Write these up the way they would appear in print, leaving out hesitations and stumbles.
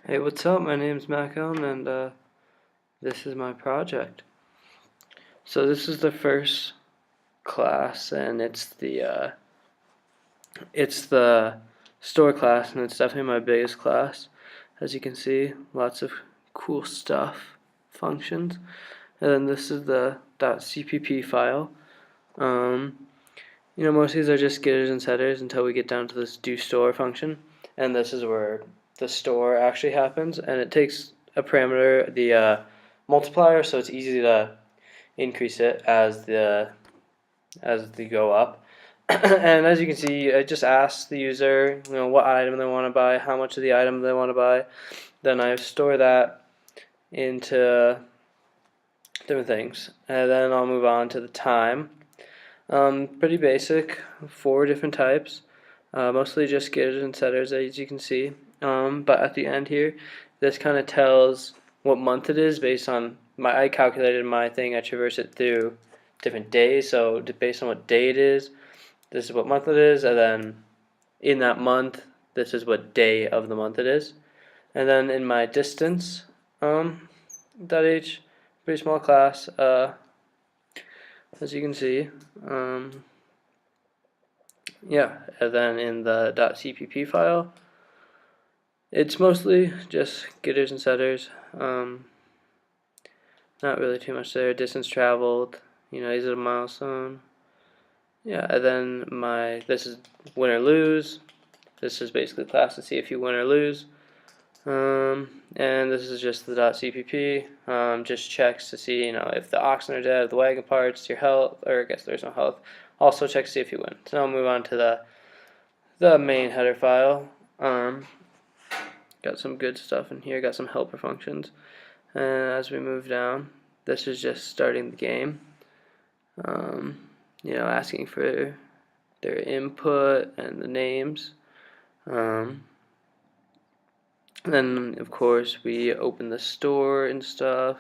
Hey, what's up? My name's Malcolm, and this is my project. So this is the first class, and it's the store class, and it's definitely my biggest class. As you can see, lots of cool stuff, functions, and then this is the .cpp file. Um, most of these are just getters and setters until we get down to this do store function, and this is where the store actually happens, and it takes a parameter, the multiplier, so it's easy to increase it as they go up. And as you can see, it just asks the user, what item they want to buy, how much of the item they want to buy. Then I store that into different things, and then I'll move on to the time. Pretty basic, 4 different types, mostly just getters and setters, as you can see. But at the end here, this kind of tells what month it is based on I calculated my thing. I traverse it through different days, so based on what day it is, this is what month it is, and then in that month, this is what day of the month it is. And then in my distance, .h, pretty small class, as you can see. Yeah, and then in the .cpp file, it's mostly just getters and setters. Not really too much there. Distance traveled, is it a milestone? Yeah, and then this is win or lose. This is basically class to see if you win or lose. And this is just the .cpp. Just checks to see, if the oxen are dead, the wagon parts, your health, or I guess there's no health. Also checks to see if you win. So now I'll move on to the main header file. Got some good stuff in here. Got some helper functions. And as we move down, this is just starting the game. Asking for their input and the names. Then, of course, we open the store and stuff.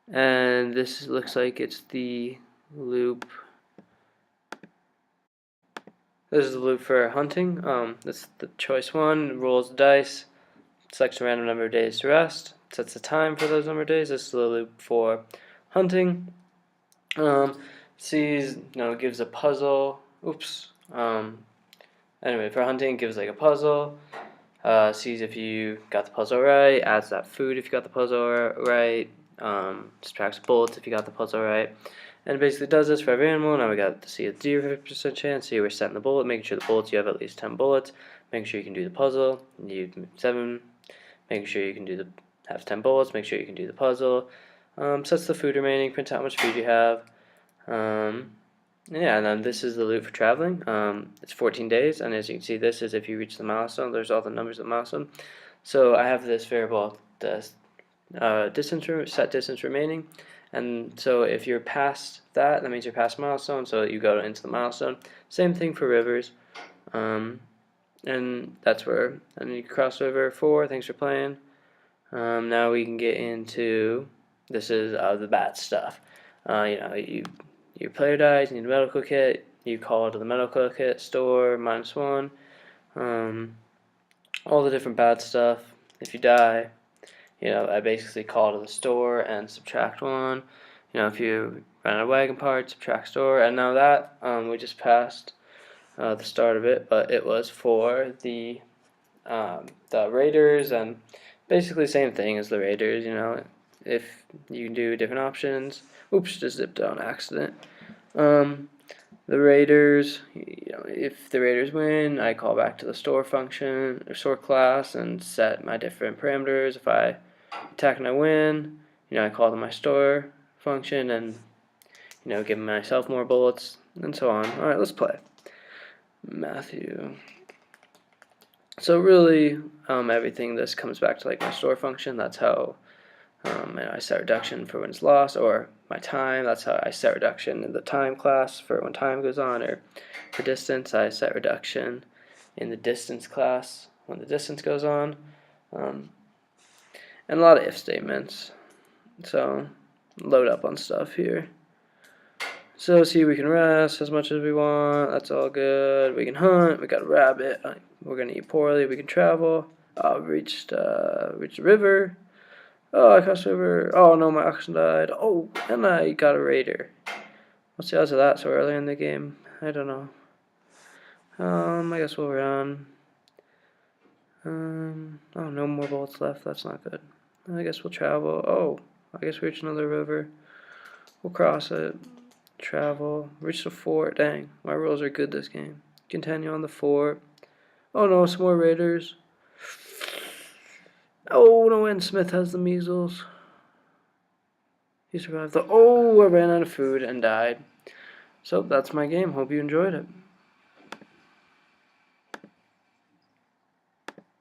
And this looks like it's the loop. This is the loop for hunting. This is the choice one. Rolls the dice. Selects a random number of days to rest. Sets the time for those number of days. This is the loop for hunting. Sees, gives a puzzle. Oops. Anyway, for hunting, it gives like a puzzle. Sees if you got the puzzle right. Adds that food if you got the puzzle right. Subtracts bullets if you got the puzzle right. And it basically does this for every animal. Now we got to see a 0% chance. See we're setting the bullet, making sure the bullets you have at least 10 bullets. Making sure you can do the puzzle. You 7. Making sure you can have 10 bullets. Make sure you can do the puzzle. Sets the food remaining. Prints out how much food you have. Yeah, and then this is the loop for traveling. It's 14 days, and as you can see, this is if you reach the milestone. There's all the numbers of the milestone. So I have this variable, the set distance remaining, and so if you're past that means you're past milestone, so you go into the milestone. Same thing for rivers, and that's where, and you cross river 4. Thanks for playing. Now we can get into, this is the bad stuff. Your player dies, you need a medical kit, you call to the medical kit store, -1. All the different bad stuff. If you die, I basically call to the store and subtract 1. If you run out of wagon parts, subtract store. And now that, we just passed the start of it, but it was for the raiders, and basically same thing as the raiders, if you do different options. Oops, just zipped on accident. The raiders, if the raiders win, I call back to the store function or store class and set my different parameters. If I attack and I win, I call to my store function and give myself more bullets and so on. All right, let's play. Matthew. So really, everything this comes back to like my store function. That's how I set reduction for when it's lost, or my time. That's how I set reduction in the time class for when time goes on, or for distance, I set reduction in the distance class when the distance goes on, and a lot of if statements. So load up on stuff here. So see, we can rest as much as we want. That's all good. We can hunt. We got a rabbit. We're gonna eat poorly. We can travel. Reached the river. Oh, I crossed the river. Oh no, my oxen died. Oh, and I got a raider. What's the odds of that so early in the game? I don't know. I guess we'll run. Oh, no more bullets left. That's not good. I guess we'll travel. Oh, I guess we reach another river. We'll cross it. Travel. Reach the fort. Dang, my rolls are good this game. Continue on the fort. Oh no, some more raiders. Oh no, and Smith has the measles. He survived the. Oh, I ran out of food and died. So that's my game. Hope you enjoyed it.